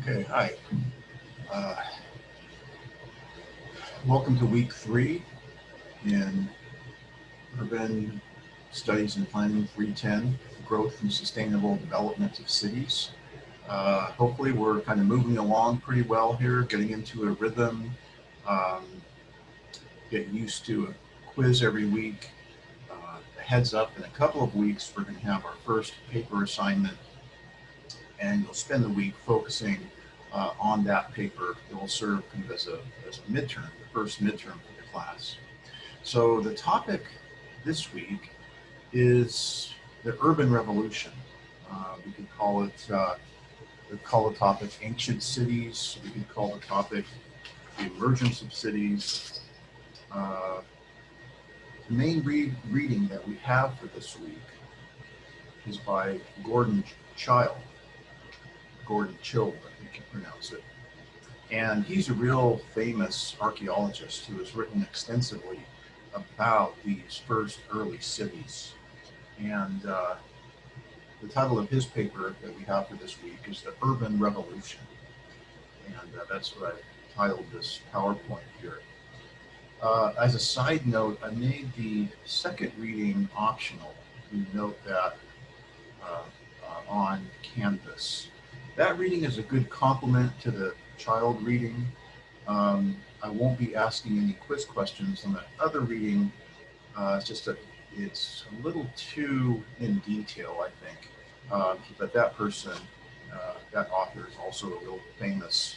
Okay, hi. Uh, Welcome to week 3 in Urban Studies and Planning 310, Growth and Sustainable Development of Cities. Hopefully we're kind of moving along pretty well here, getting into a rhythm, um, get used to a quiz every week. Heads up, in a couple of weeks we're going to have our first paper assignment, and you'll spend the week focusing on that paper. It will serve kind of as a midterm, the first midterm for the class. So the topic this week is the urban revolution. We could call the topic ancient cities. We could call the topic the emergence of cities. Uh, the main reading that we have for this week is by Gordon Child. Gordon Child, I think you pronounce it. And he's a real famous archaeologist who has written extensively about these first early cities. And the title of his paper that we have for this week is The Urban Revolution. And that's what I titled this PowerPoint here. As a side note, I made the second reading optional. You note that on Canvas. That reading is a good complement to the child reading. I won't be asking any quiz questions on that other reading. It's just that it's a little too in detail, I think. But that person, that author, is also a real famous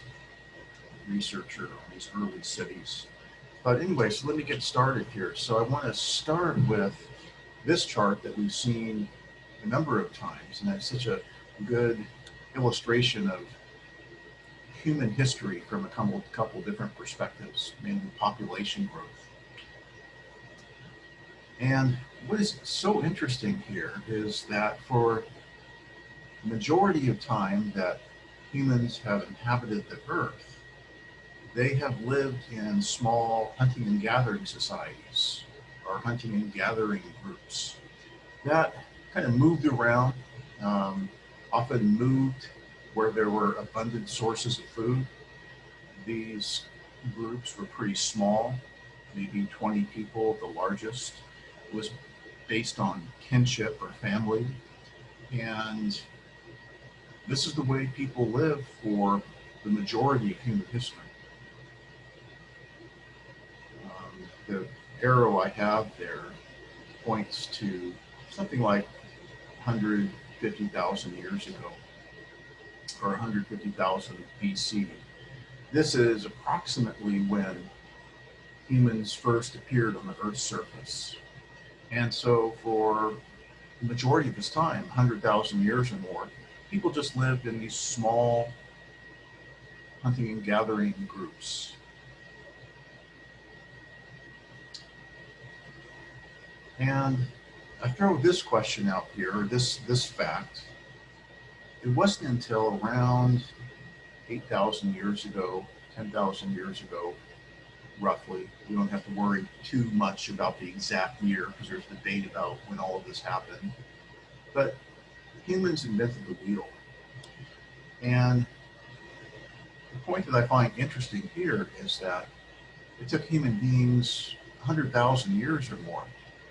researcher on these early cities. But anyway, so let me get started here. So I want to start with this chart that we've seen a number of times, and that's such a good illustration of human history from a couple different perspectives, mainly population growth. And what is so interesting here is that for the majority of time that humans have inhabited the earth, they have lived in small hunting and gathering societies or hunting and gathering groups that kind of moved around, um, often moved where there were abundant sources of food. These groups were pretty small, maybe 20 people at the largest. It was based on kinship or family. And this is the way people lived for the majority of human history. The arrow I have there points to something like 150,000 years ago, or 150,000 BC. This is approximately when humans first appeared on the Earth's surface. And so for the majority of this time, 100,000 years or more, people just lived in these small hunting and gathering groups. And I throw this question out here, this fact. It wasn't until around 8,000 years ago, 10,000 years ago, roughly. We don't have to worry too much about the exact year because there's debate about when all of this happened. But humans invented the wheel. And the point that I find interesting here is that it took human beings 100,000 years or more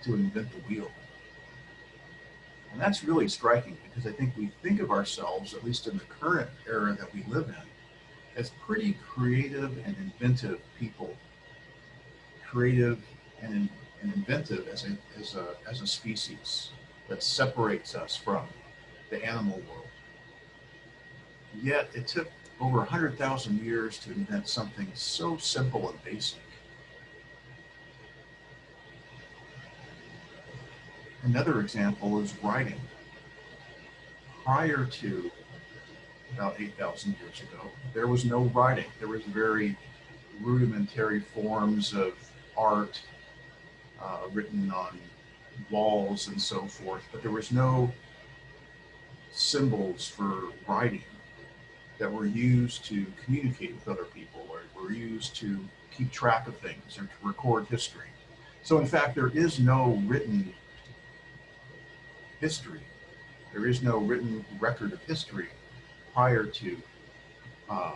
to invent the wheel. And that's really striking because I think we think of ourselves, at least in the current era that we live in, as pretty creative and inventive people. Creative and inventive as a species that separates us from the animal world. Yet it took over 100,000 years to invent something so simple and basic. Another example is writing. Prior to about 8,000 years ago, there was no writing. There was very rudimentary forms of art written on walls and so forth, but there was no symbols for writing that were used to communicate with other people or were used to keep track of things or to record history. So in fact, there is no written history. There is no written record of history prior to uh,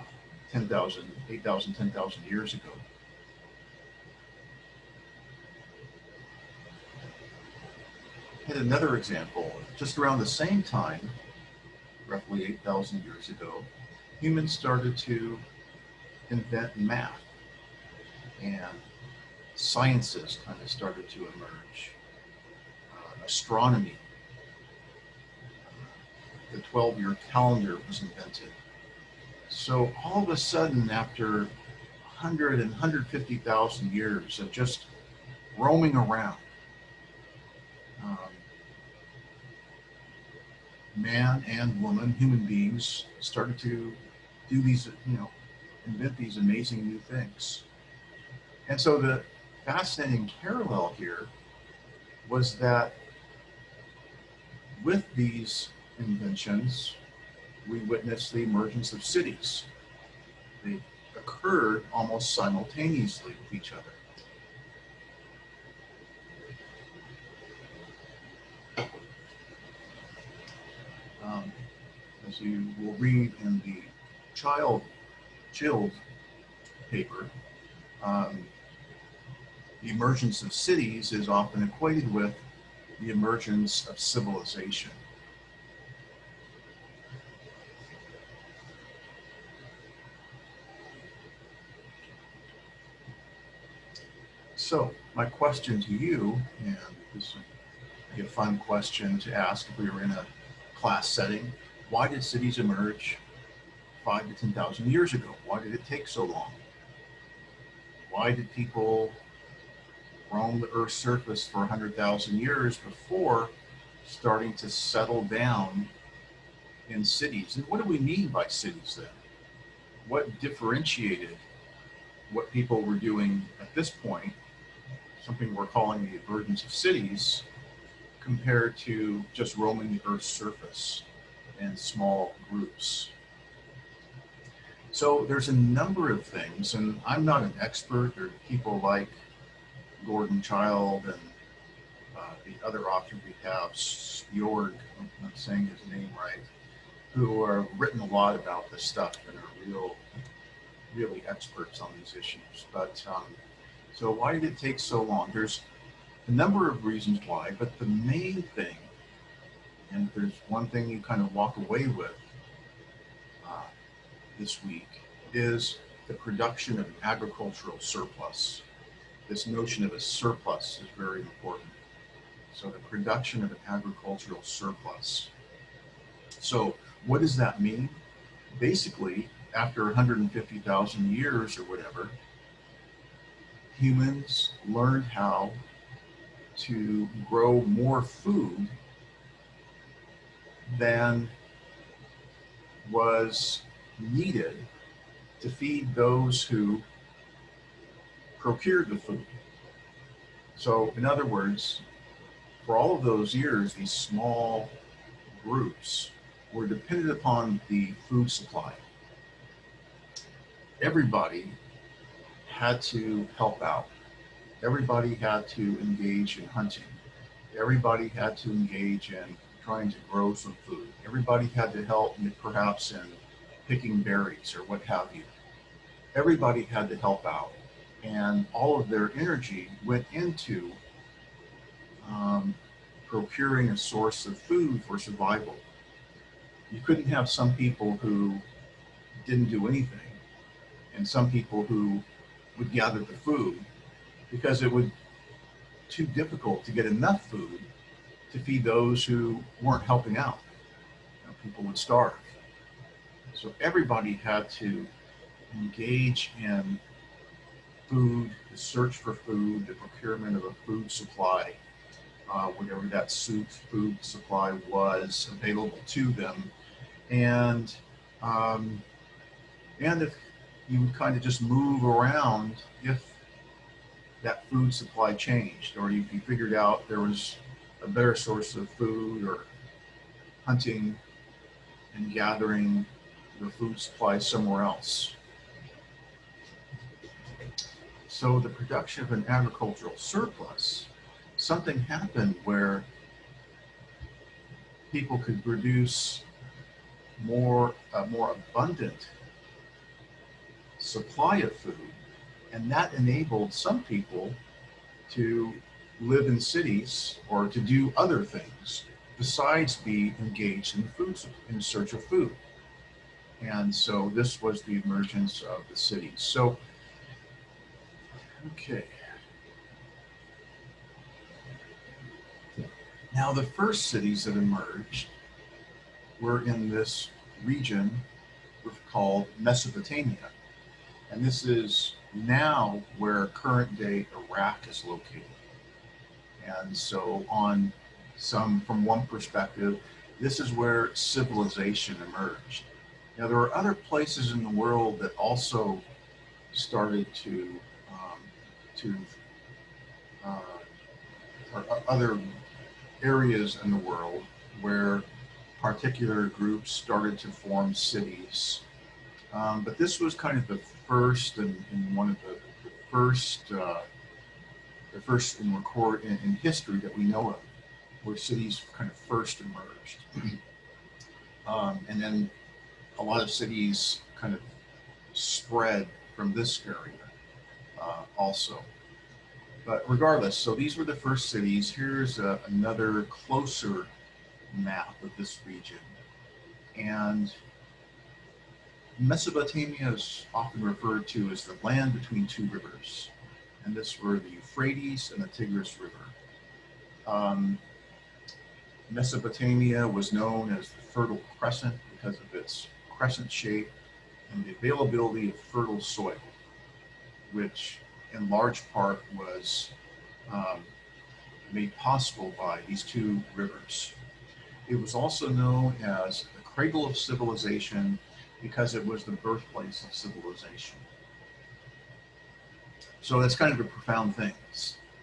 10,000, 8,000, 10,000 years ago. And another example, just around the same time, roughly 8,000 years ago, humans started to invent math, and sciences kind of started to emerge. Astronomy, the 12-year calendar was invented. So all of a sudden, after 100 and 150,000 years of just roaming around, um, man and woman, human beings, started to do these, invent these amazing new things. And so the fascinating parallel here was that with these inventions, we witnessed the emergence of cities. They occurred almost simultaneously with each other. As you will read in the Childs paper, the emergence of cities is often equated with the emergence of civilization. So my question to you, and this would be a fun question to ask if we were in a class setting, why did cities emerge 5 to 10,000 years ago? Why did it take so long? Why did people roam the Earth's surface for 100,000 years before starting to settle down in cities? And what do we mean by cities then? What differentiated what people were doing at this point, something we're calling the emergence of cities, compared to just roaming the Earth's surface in small groups? So there's a number of things, and I'm not an expert. There are people like Gordon Child and the other author we have, Spjorg, I'm not saying his name right, who have written a lot about this stuff and are really experts on these issues. But so why did it take so long? There's a number of reasons why, but the main thing, and there's one thing you kind of walk away with this week, is the production of an agricultural surplus. This notion of a surplus is very important. So the production of an agricultural surplus. So what does that mean? Basically, after 150,000 years or whatever, humans learned how to grow more food than was needed to feed those who procured the food. So in other words, for all of those years, these small groups were dependent upon the food supply. Everybody had to help out. Everybody had to engage in hunting. Everybody had to engage in trying to grow some food. Everybody had to help perhaps in picking berries or what have you. Everybody had to help out. And all of their energy went into procuring a source of food for survival. You couldn't have some people who didn't do anything and some people who would gather the food, because it would too difficult to get enough food to feed those who weren't helping out. People would starve. So everybody had to engage in food, the search for food, the procurement of a food supply, whatever that food supply was available to them. And if you would kind of just move around if that food supply changed, or if you figured out there was a better source of food, or hunting and gathering the food supply somewhere else. So the production of an agricultural surplus, something happened where people could produce more abundant supply of food, and that enabled some people to live in cities or to do other things besides be engaged in in search of food. And so this was the emergence of the cities. So, okay. Now the first cities that emerged were in this region called Mesopotamia. And this is now where current day Iraq is located. And so from one perspective, this is where civilization emerged. Now there are other places in the world that also started uh, or other areas in the world where particular groups started to form cities. But this was kind of the first and one of the first in history that we know of, where cities kind of first emerged. And then a lot of cities kind of spread from this area also. But regardless, so these were the first cities. Here's another closer map of this region. And Mesopotamia is often referred to as the land between two rivers. And this were the Euphrates and the Tigris River. Mesopotamia was known as the Fertile Crescent because of its crescent shape and the availability of fertile soil, which in large part was made possible by these two rivers. It was also known as the cradle of civilization because it was the birthplace of civilization. So that's kind of a profound thing.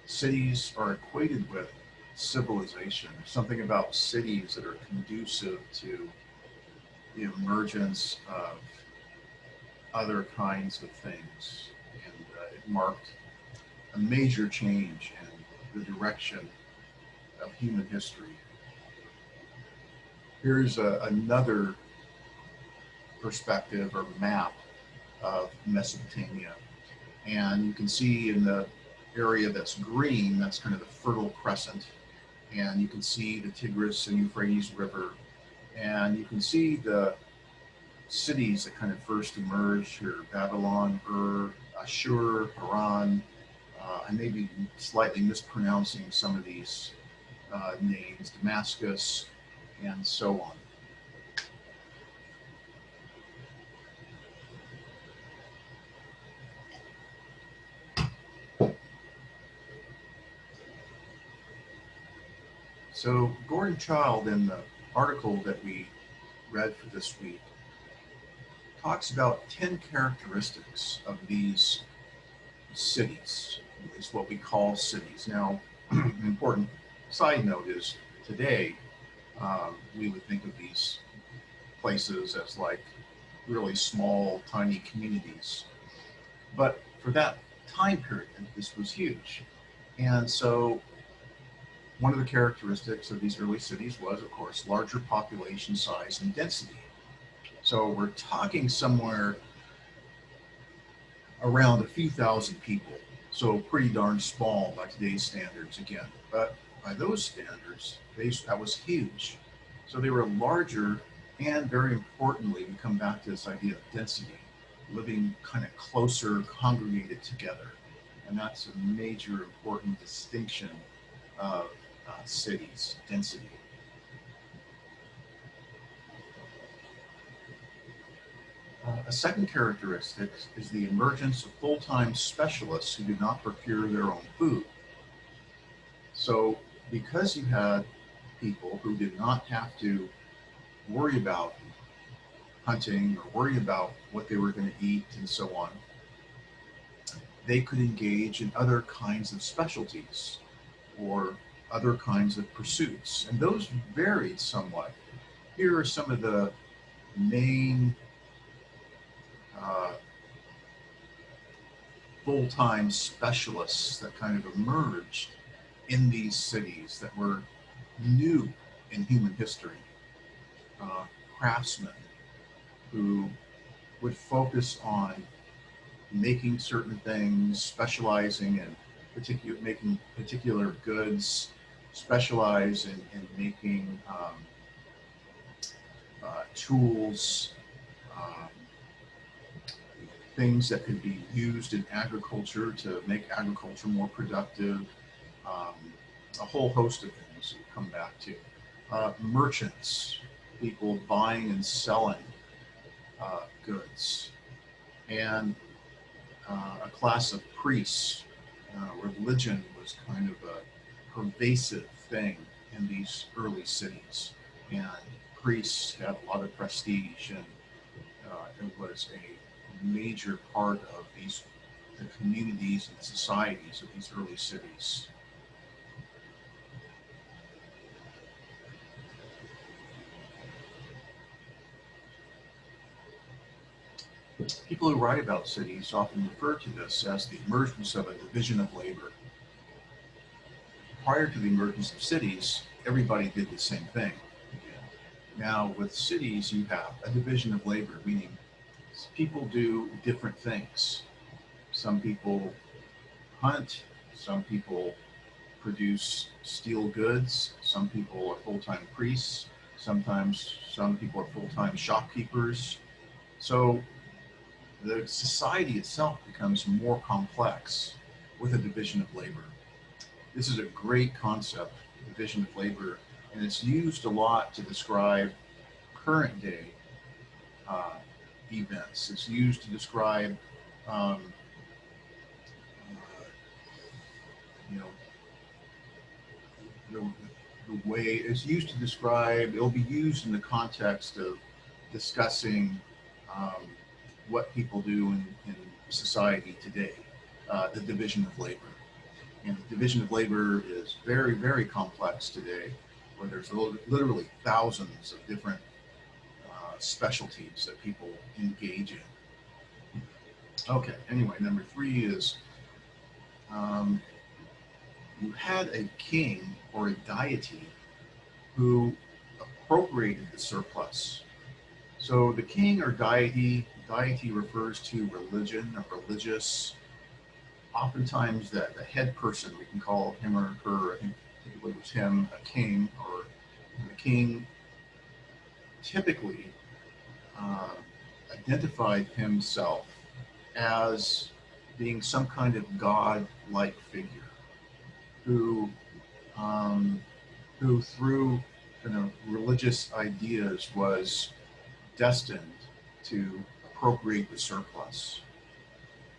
Cities are equated with civilization. There's something about cities that are conducive to the emergence of other kinds of things. And it marked a major change in the direction of human history. Here's another perspective or map of Mesopotamia. And you can see in the area that's green, that's kind of the Fertile Crescent. And you can see the Tigris and Euphrates River. And you can see the cities that kind of first emerged here: Babylon, Ur, Ashur, Haran. I may be slightly mispronouncing some of these names, Damascus, and so on. So Gordon Childe, in the article that we read for this week, talks about 10 characteristics of these cities, at least what we call cities. Now, an important side note is today we would think of these places as like really small, tiny communities. But for that time period, this was huge. And so one of the characteristics of these early cities was, of course, larger population size and density. So we're talking somewhere around a few thousand people. So pretty darn small by today's standards again. But by those standards, that was huge. So they were larger, and very importantly, we come back to this idea of density, living kind of closer, congregated together. And that's a major important distinction of cities, density. A second characteristic is the emergence of full-time specialists who do not procure their own food. So because you had people who did not have to worry about hunting or worry about what they were going to eat and so on, they could engage in other kinds of specialties or other kinds of pursuits. And those varied somewhat. Here are some of the main full-time specialists that kind of emerged in these cities that were new in human history. Craftsmen who would focus on making certain things, specializing in making particular goods, specialize in making tools, um, things that could be used in agriculture to make agriculture more productive, um, a whole host of things we come back to. Merchants, people buying and selling goods, and a class of priests. Religion was kind of a pervasive thing in these early cities, and priests had a lot of prestige, and it was a major part of the communities and societies of these early cities. People who write about cities often refer to this as the emergence of a division of labor. Prior to the emergence of cities, everybody did the same thing. Now, with cities, you have a division of labor, meaning people do different things. Some people hunt, some people produce steel goods, some people are full-time priests, sometimes some people are full-time shopkeepers. So the society itself becomes more complex with a division of labor. This is a great concept, division of labor, and it's used a lot to describe current day uh, events. It's used to describe, um, uh, you know, the way it's used to describe. It'll be used in the context of discussing um, what people do in society today. The division of labor. And the division of labor is very, very complex today, where there's literally thousands of different specialties that people engage in. Okay, anyway, number three is um, you had a king or a deity who appropriated the surplus. So the king or deity refers to religion or religious. Oftentimes the head person, we can call him or her, I think typically it was him, a king, or the king typically uh, identified himself as being some kind of god-like figure who, um, who through kind of religious ideas was destined to appropriate the surplus.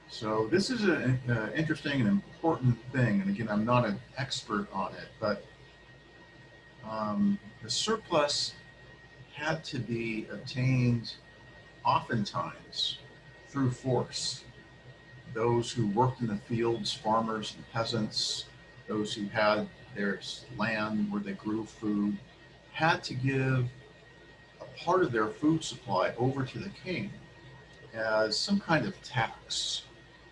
So this is an interesting and important thing. And again, I'm not an expert on it, but the surplus had to be obtained oftentimes through force. Those who worked in the fields, farmers and peasants, those who had their land where they grew food, had to give a part of their food supply over to the king as some kind of tax.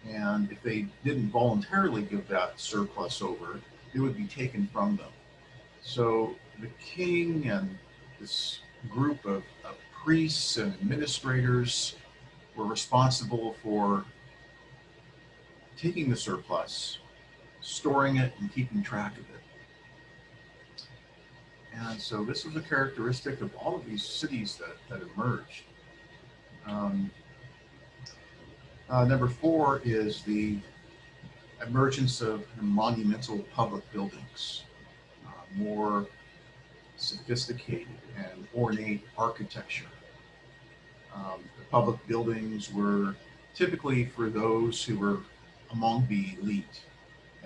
And if they didn't voluntarily give that surplus over, it would be taken from them. So the king and this group of priests and administrators were responsible for taking the surplus, storing it, and keeping track of it. And so this was a characteristic of all of these cities that emerged. Um, Number four is the emergence of monumental public buildings, more sophisticated and ornate architecture. The public buildings were typically for those who were among the elite,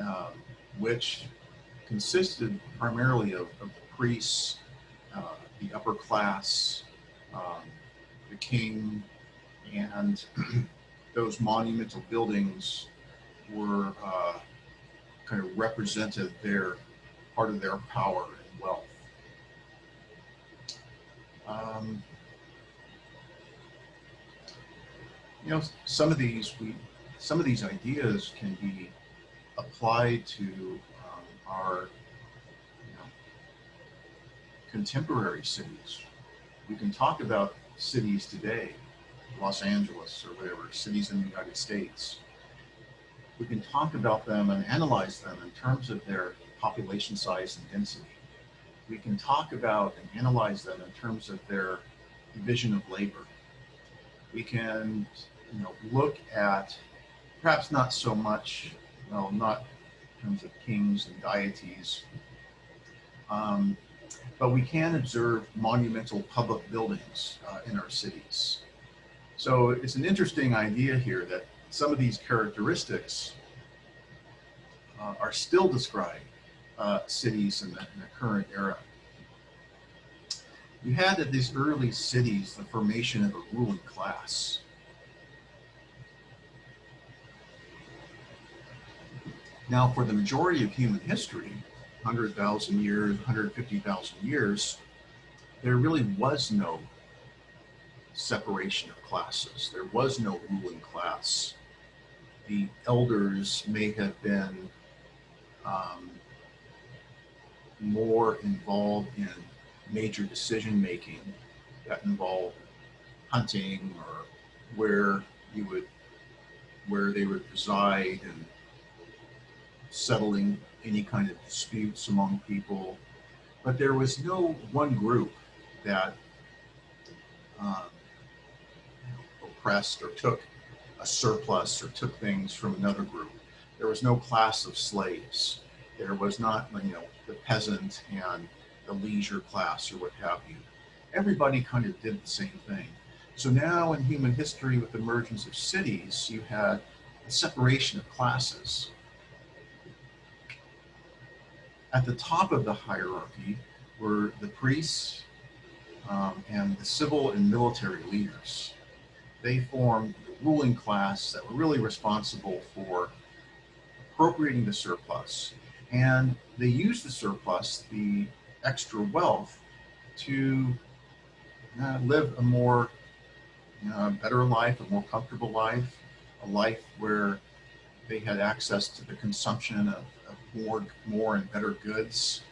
um, which consisted primarily of priests, the upper class, um, the king, and those monumental buildings were kind of represented their part of their power and wealth. Um, you know, some of these ideas can be applied to our contemporary cities. We can talk about cities today Los Angeles or whatever, cities in the United States. We can talk about them and analyze them in terms of their population size and density. We can talk about and analyze them in terms of their division of labor. We can, look at perhaps not so much, well, not in terms of kings and deities, um, but we can observe monumental public buildings in our cities. So it's an interesting idea here that some of these characteristics are still describing cities in the current era. You had at these early cities the formation of a ruling class. Now, for the majority of human history, 100,000 years, 150,000 years, there really was no separation of classes. There was no ruling class. The elders may have been more involved in major decision making that involved hunting or where they would reside and settling any kind of disputes among people. But there was no one group that oppressed or took a surplus or took things from another group. There was no class of slaves. There was not, the peasant and the leisure class or what have you. Everybody kind of did the same thing. So now in human history, with the emergence of cities, you had a separation of classes. At the top of the hierarchy were the priests and the civil and military leaders. They formed the ruling class that were really responsible for appropriating the surplus. And they used the surplus, the extra wealth, to live a more better life, a more comfortable life, a life where they had access to the consumption of more and better goods.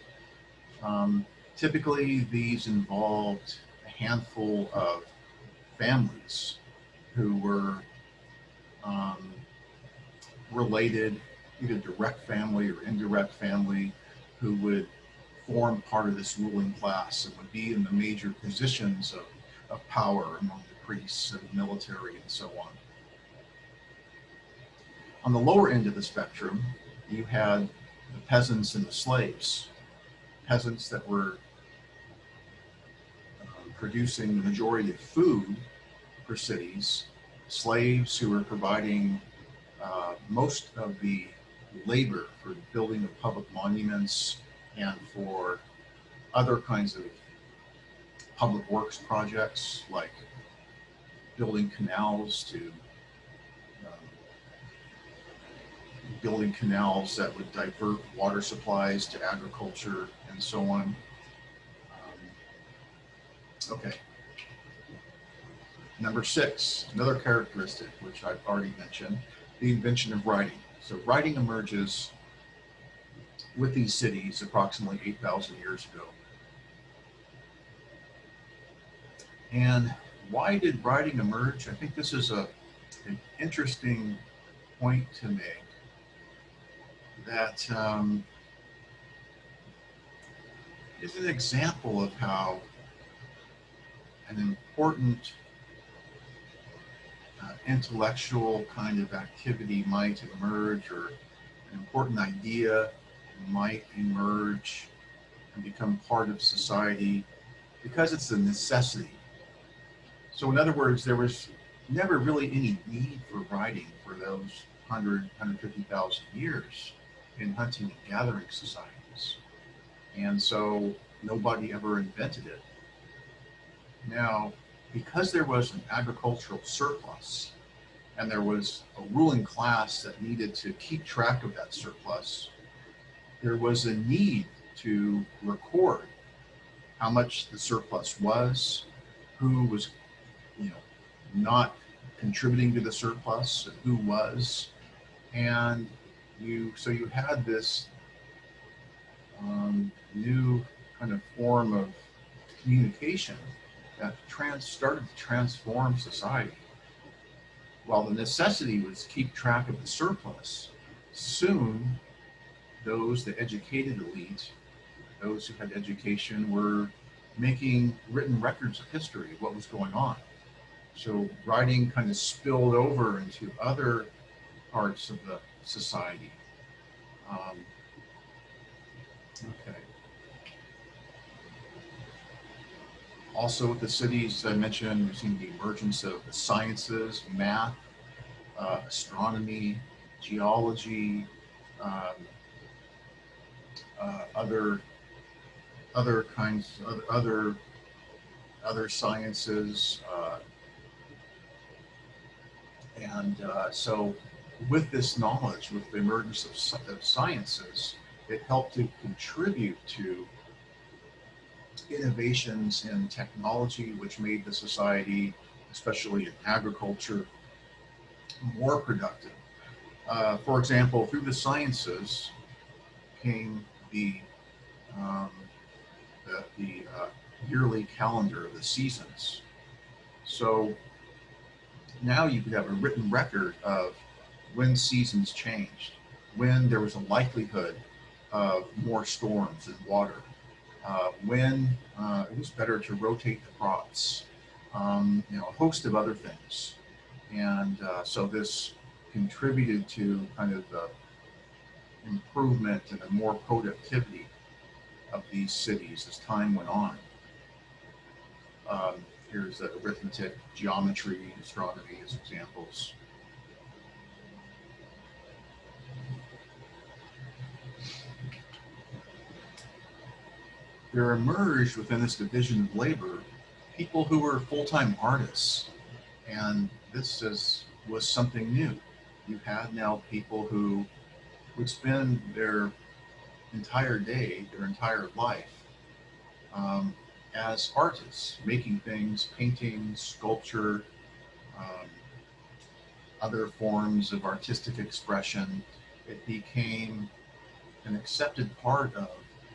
Typically, these involved a handful of families who were related, either direct family or indirect family, who would form part of this ruling class and would be in the major positions of power among the priests and the military and so on. On the lower end of the spectrum, you had the peasants and the slaves. Peasants that were producing the majority of food for cities, slaves who were providing most of the labor for the building of public monuments and for other kinds of public works projects like building canals building canals that would divert water supplies to agriculture and so on. Okay. Number 6, another characteristic which I've already mentioned, the invention of writing. So writing emerges with these cities approximately 8,000 years ago. And why did writing emerge? I think this is an interesting point to make, that is an example of how an important intellectual kind of activity might emerge, or an important idea might emerge and become part of society because it's a necessity. So in other words, there was never really any need for writing for those 150,000 years in hunting and gathering societies. And so nobody ever invented it. Now, because there was an agricultural surplus and there was a ruling class that needed to keep track of that surplus, there was a need to record how much the surplus was, who was, not contributing to the surplus, and who was, and so you had this new kind of form of communication that started to transform society. while the necessity was to keep track of the surplus, soon the educated elite, those who had education, were making written records of history of what was going on. So writing kind of spilled over into other parts of the society. Okay. Also, with the cities I mentioned, we've seen the emergence of the sciences, math, astronomy, geology, um, other kinds, other sciences, so with this knowledge, with the emergence of sciences, it helped to contribute to innovations in technology, which made the society, especially in agriculture, more productive. For example, through the sciences came um, the yearly calendar of the seasons. So now you could have a written record of when seasons changed, when there was a likelihood of more storms and water, when it was better to rotate the crops, a host of other things. And so this contributed to kind of the improvement and the more productivity of these cities as time went on. Here's arithmetic, geometry, astronomy as examples. There emerged within this division of labor people who were full-time artists, and was something new. You had now people who would spend their entire day, their entire life, as artists, making things, painting, sculpture, um, other forms of artistic expression. It became an accepted part of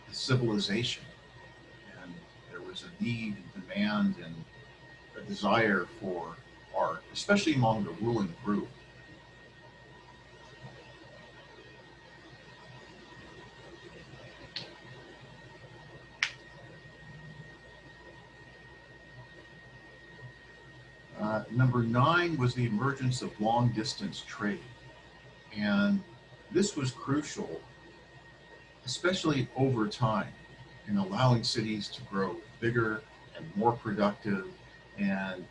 the civilization, and there was a need and demand and a desire for art, especially among the ruling group. Number 9 was the emergence of long distance trade. And this was crucial, especially over time, in allowing cities to grow bigger and more productive and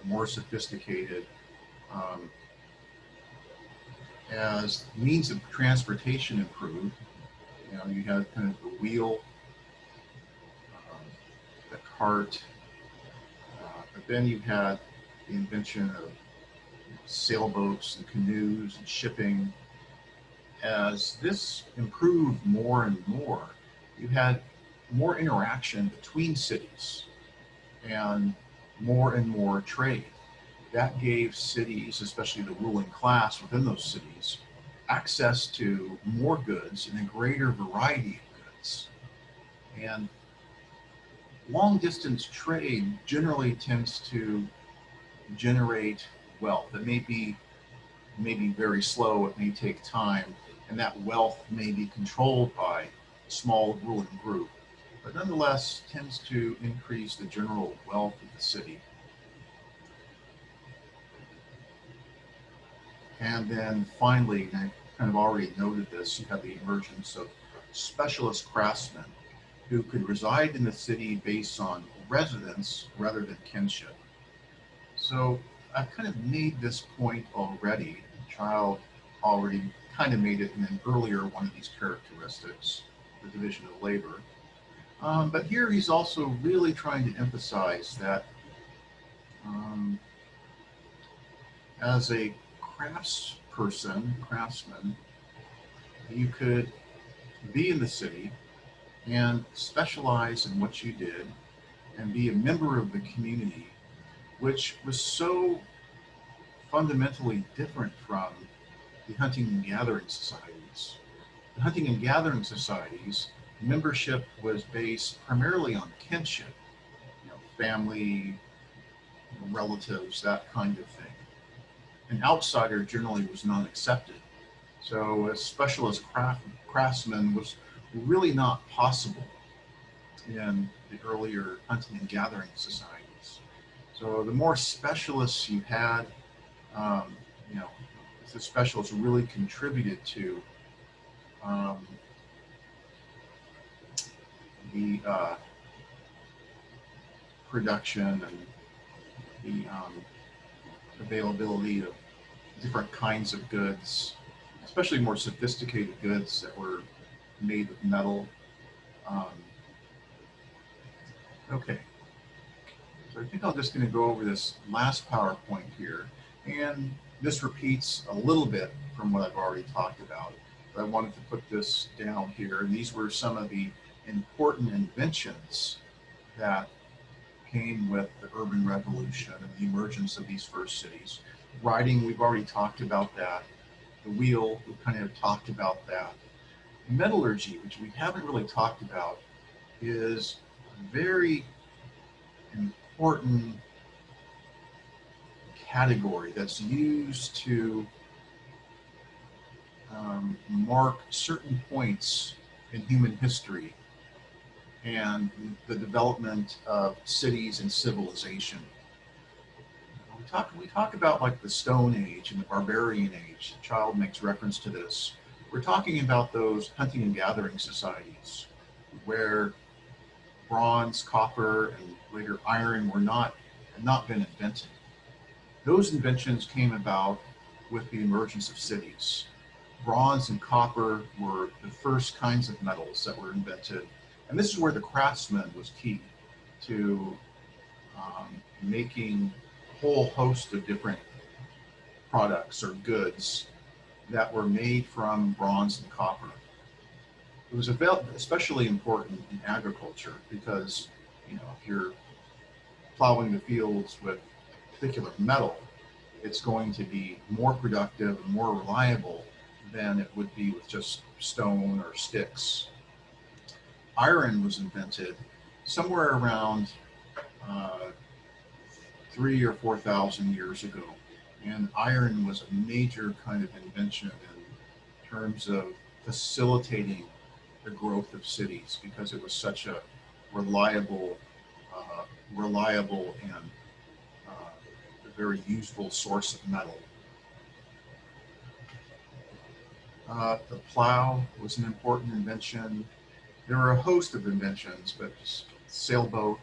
more sophisticated. Um, as means of transportation improved, you had kind of the wheel, the cart, but then you had the invention of sailboats and canoes and shipping. As this improved more and more, you had more interaction between cities and more trade. That gave cities, especially the ruling class within those cities, access to more goods and a greater variety of goods. And long distance trade generally tends to generate wealth. It may be very slow, it may take time, and that wealth may be controlled by a small ruling group, but nonetheless tends to increase the general wealth of the city. And then finally, and I kind of already noted this, you have the emergence of specialist craftsmen who could reside in the city based on residence rather than kinship. So I've kind of made this point already. The child already kind of made it in an earlier one of these characteristics, the division of labor. But here he's also really trying to emphasize that as a craftsman, you could be in the city and specialize in what you did and be a member of the community, which was so fundamentally different from the hunting and gathering societies. The hunting and gathering societies, membership was based primarily on kinship, family, relatives, that kind of thing. an outsider generally was not accepted. So a specialist craftsman was really not possible in the earlier hunting and gathering societies. So the more specialists you had, um, you know, the specialists really contributed to um, the production and the availability of different kinds of goods, especially more sophisticated goods that were made with metal. Um, okay, so I think I'm just going to go over this last PowerPoint here, and this repeats a little bit from what I've already talked about. But I wanted to put this down here, and these were some of the important inventions that came with the urban revolution and the emergence of these first cities. Writing, we've already talked about that. The wheel, we kind of talked about that. Metallurgy, which we haven't really talked about, is a very important category that's used to mark certain points in human history and the development of cities and civilization. We talk about like the Stone Age and the Barbarian Age. The child makes reference to this. We're talking about those hunting and gathering societies where bronze, copper, and later iron had not been invented. Those inventions came about with the emergence of cities. Bronze and copper were the first kinds of metals that were invented. And this is where the craftsman was key to making a whole host of different products or goods that were made from bronze and copper. It was especially important in agriculture because, if you're plowing the fields with a particular metal, it's going to be more productive and more reliable than it would be with just stone or sticks. Iron was invented somewhere around 3,000 or 4,000 years ago. And iron was a major kind of invention in terms of facilitating the growth of cities because it was such a reliable and a very useful source of metal. The plow was an important invention. There were a host of inventions, but sailboat,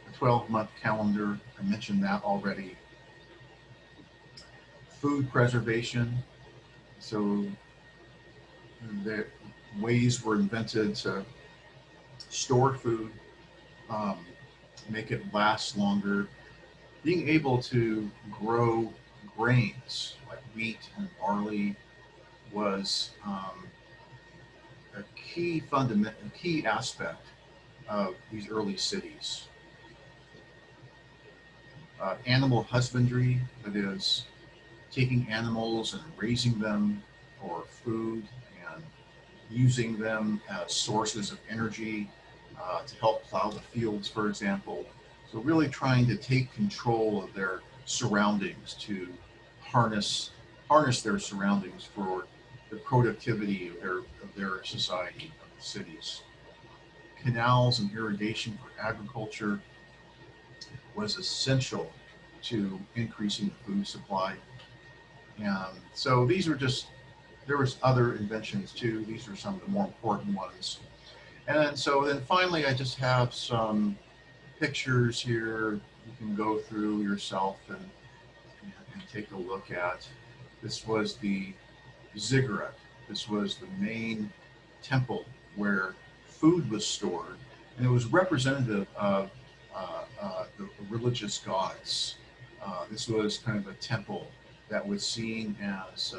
a 12-month calendar, I mentioned that already. Food preservation, so the ways were invented to store food, make it last longer. Being able to grow grains like wheat and barley was a key aspect of these early cities. Animal husbandry, that is, taking animals and raising them for food and using them as sources of energy to help plow the fields, for example. So really trying to take control of their surroundings to harness their surroundings for the productivity of their society, of the cities. Canals and irrigation for agriculture was essential to increasing the food supply. And so there was other inventions too. These are some of the more important ones. And so then finally, I just have some pictures here you can go through yourself and take a look at. This was the ziggurat. This was the main temple where food was stored, and it was representative of the religious gods. This was kind of a temple that was seen as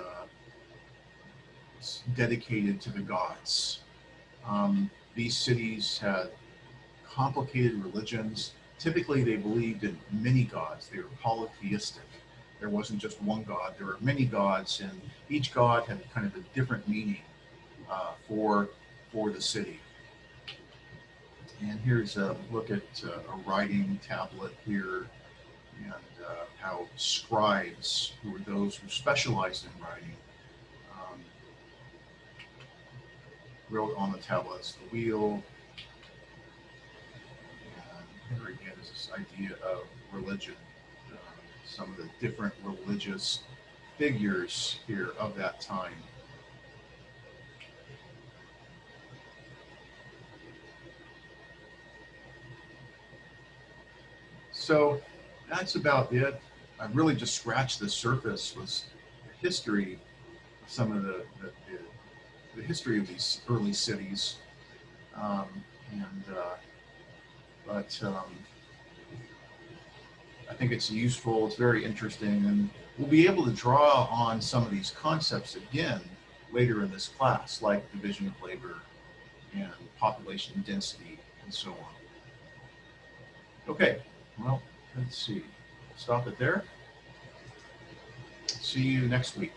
dedicated to the gods. These cities had complicated religions. Typically, they believed in many gods. They were polytheistic. There wasn't just one god. There were many gods, and each god had kind of a different meaning for the city. And here's a look at a writing tablet here. and how scribes, who were those who specialized in writing, um, wrote on the tablets, the wheel. And here again is this idea of religion, uh, some of the different religious figures here of that time. So that's about it. I really just scratched the surface with the history of some of the history of these early cities. Um, and but I think it's useful. It's very interesting, and we'll be able to draw on some of these concepts again later in this class, like division of labor and population density and so on. Okay, well, let's see. Stop it there. See you next week.